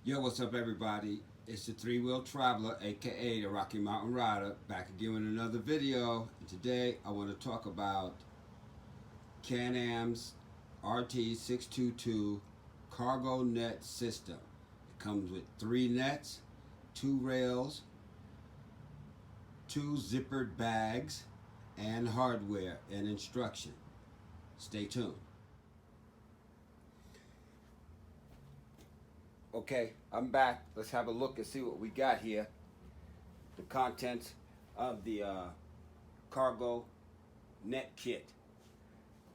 Yo, what's up, everybody? It's the Three-Wheel Traveler, aka the Rocky Mountain Rider, back again with another video. And today, I want to talk about Can-Am's RT-622 cargo net system. It comes with 3 nets, 2 rails, 2 zippered bags, and hardware and instruction. Stay tuned. Okay, I'm back. Let's have a look and see what we got here. The contents of the cargo net kit.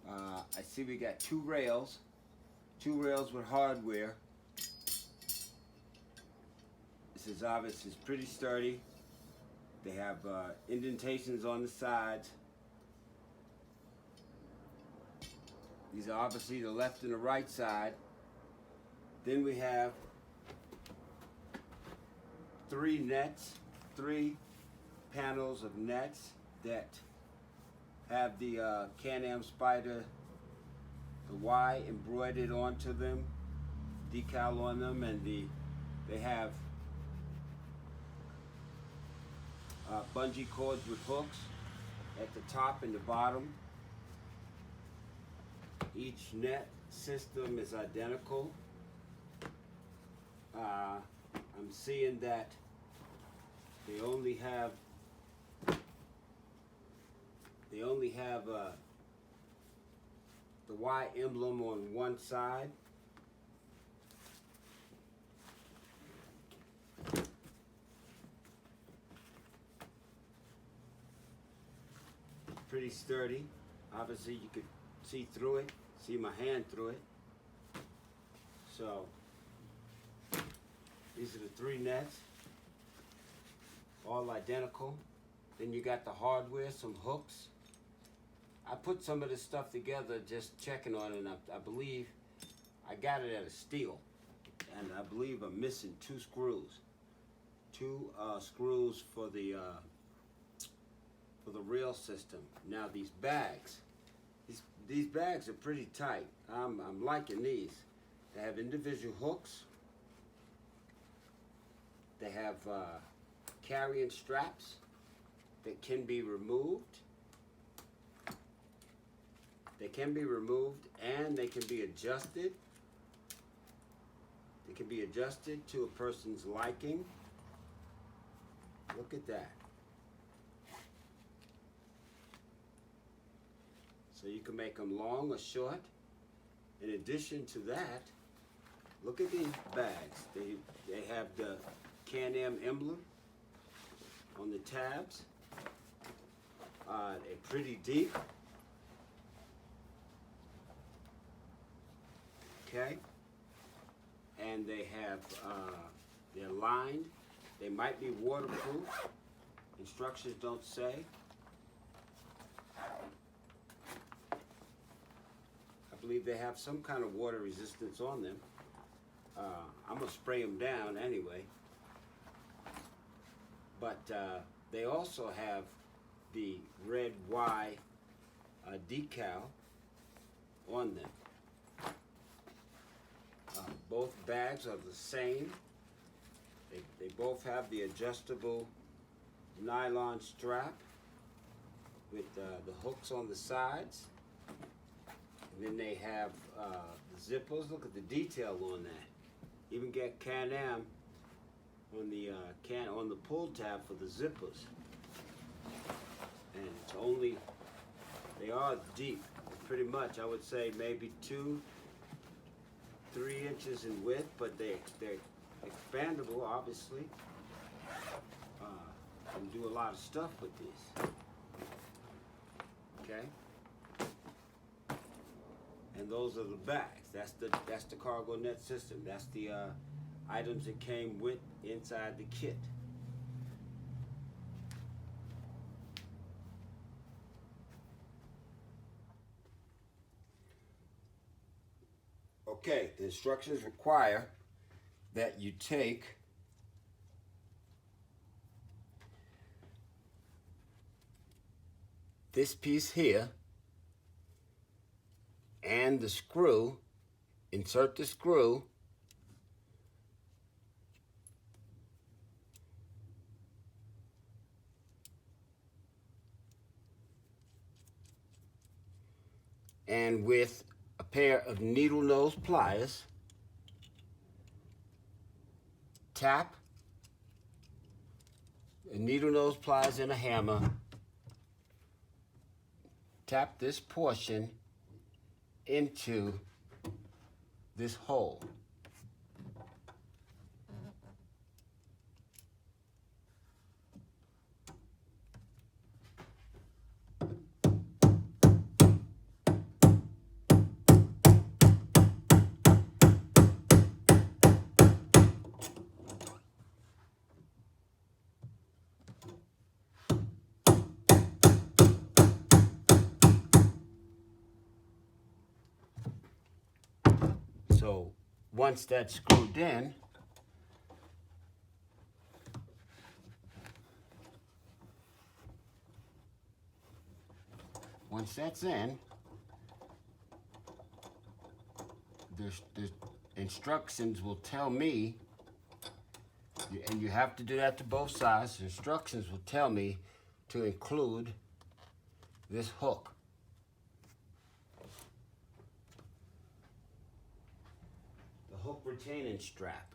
I see we got 2 rails with hardware. This is obvious, it's pretty sturdy. They have indentations on the sides. These are obviously the left and the right side. Then we have 3 nets, 3 panels of nets that have the Can-Am Spyder, the Y embroidered onto them, decal on them, and they have bungee cords with hooks at the top and the bottom. Each net system is identical. I'm seeing that they only have the Y emblem on one side. Pretty sturdy. Obviously, you could see through it, see my hand through it. So these are the 3 nets, all identical. Then you got the hardware, some hooks. I put some of this stuff together just checking on it, and I believe I got it at a steal. And I believe I'm missing 2 screws. 2 screws for the rail system. Now these bags, these bags are pretty tight. I'm liking these. They have individual hooks. They have carrying straps that can be removed. They can be removed and they can be adjusted. They can be adjusted to a person's liking. Look at that. So you can make them long or short. In addition to that, look at these bags. They have the Can-Am emblem on the tabs. They're pretty deep. Okay. And they have, they're lined. They might be waterproof. Instructions don't say. I believe they have some kind of water resistance on them. I'm gonna spray them down anyway. But they also have the red Y decal on them. Both bags are the same. They both have the adjustable nylon strap with the hooks on the sides. And then they have the zippers. Look at the detail on that. Even get Can-Am on the on the pull tab for the zippers. And it's only, they are deep. Pretty much, I would say maybe 2-3 inches in width, but they're expandable, obviously. You can do a lot of stuff with these. Okay. And those are the bags. That's the cargo net system. That's the items that came with inside the kit. Okay, the instructions require that you take this piece here and the screw, insert the screw and with a pair of needle nose pliers, tap a needle nose pliers and a hammer, tap this portion into this hole. So once that's screwed in, once that's in, the instructions will tell me, and you have to do that to both sides, the instructions will tell me to include this hook. The hook retaining strap.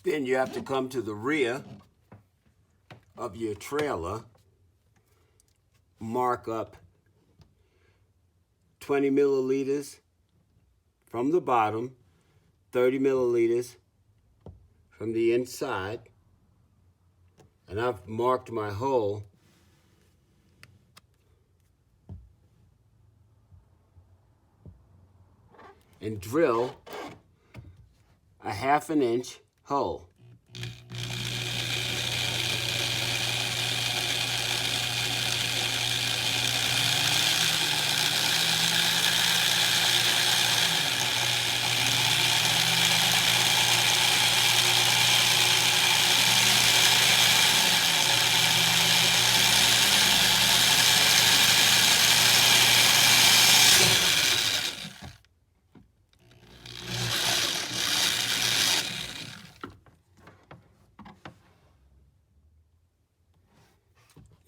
Then you have to come to the rear of your trailer, mark up 20 milliliters from the bottom, 30 milliliters from the inside, and I've marked my hole and drill a 1/2 inch hole.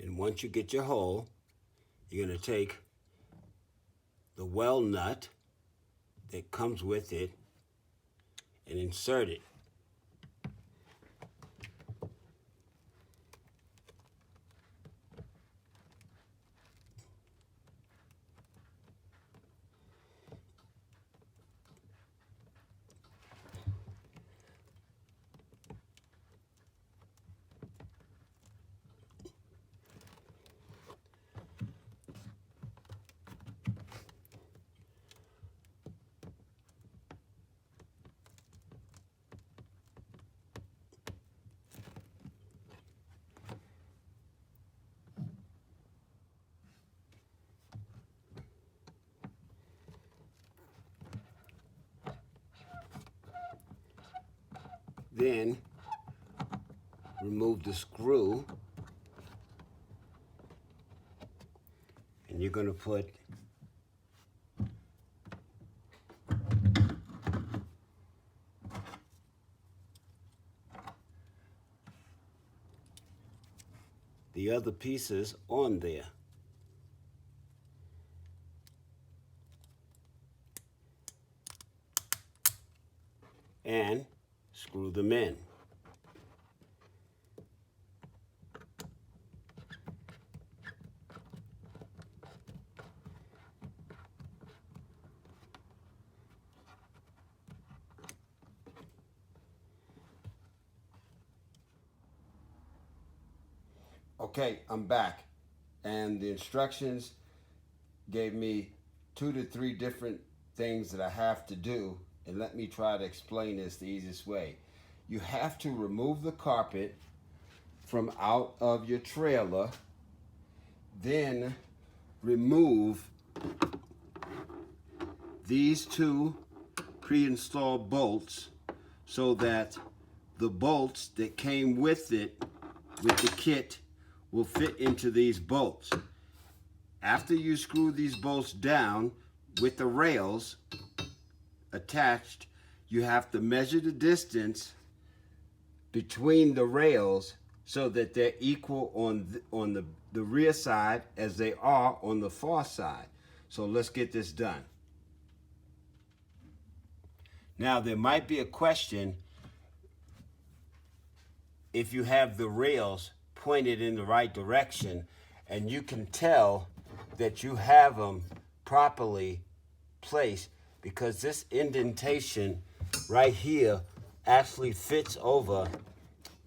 And once you get your hole, you're going to take the well nut that comes with it and insert it. Then remove the screw, and you're going to put the other pieces on there. And screw them in. Okay, I'm back, and the instructions gave me 2 to 3 different things that I have to do, and let me try to explain this the easiest way. You have to remove the carpet from out of your trailer, then remove these 2 pre-installed bolts so that the bolts that came with it, with the kit, will fit into these bolts. After you screw these bolts down with the rails attached, you have to measure the distance between the rails so that they're equal on the rear side as they are on the far side. So let's get this done. Now there might be a question if you have the rails pointed in the right direction, and you can tell that you have them properly placed because this indentation right here actually fits over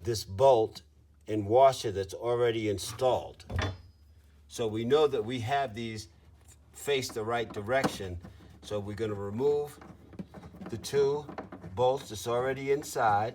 this bolt and washer that's already installed. So we know that we have these face the right direction. So we're going to remove the 2 bolts that's already inside.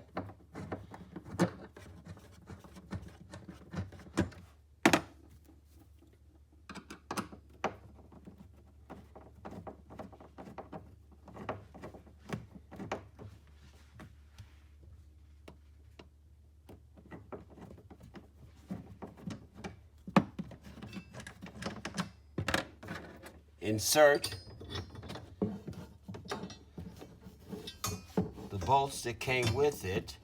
Insert the bolts that came with it.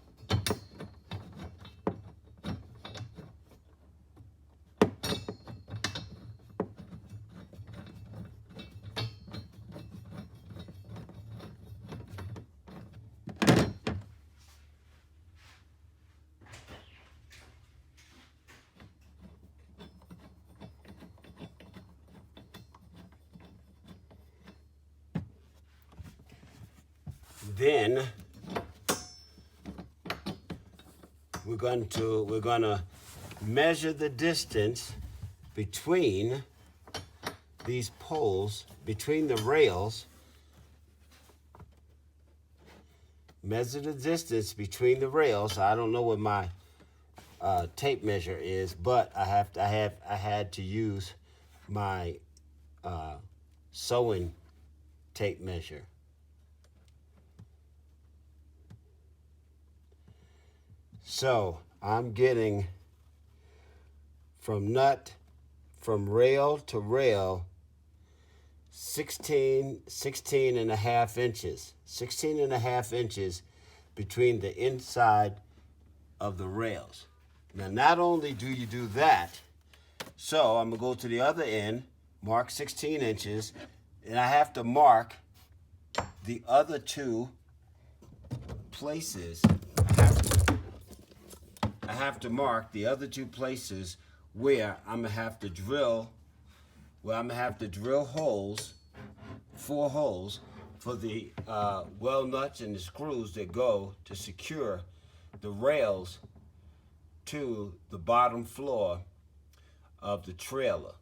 Then we're gonna measure the distance between these poles, between the rails. Measure the distance between the rails. I don't know what my tape measure is, but I had to use my sewing tape measure. So I'm getting from rail to rail 16 and a half inches. 16 and a half inches between the inside of the rails. Now, not only do you do that, so I'm gonna go to the other end, mark 16 inches, and I have to mark the other 2 places. I have to mark the other 2 places where I'm gonna have to drill, holes, 4 holes for the well nuts and the screws that go to secure the rails to the bottom floor of the trailer.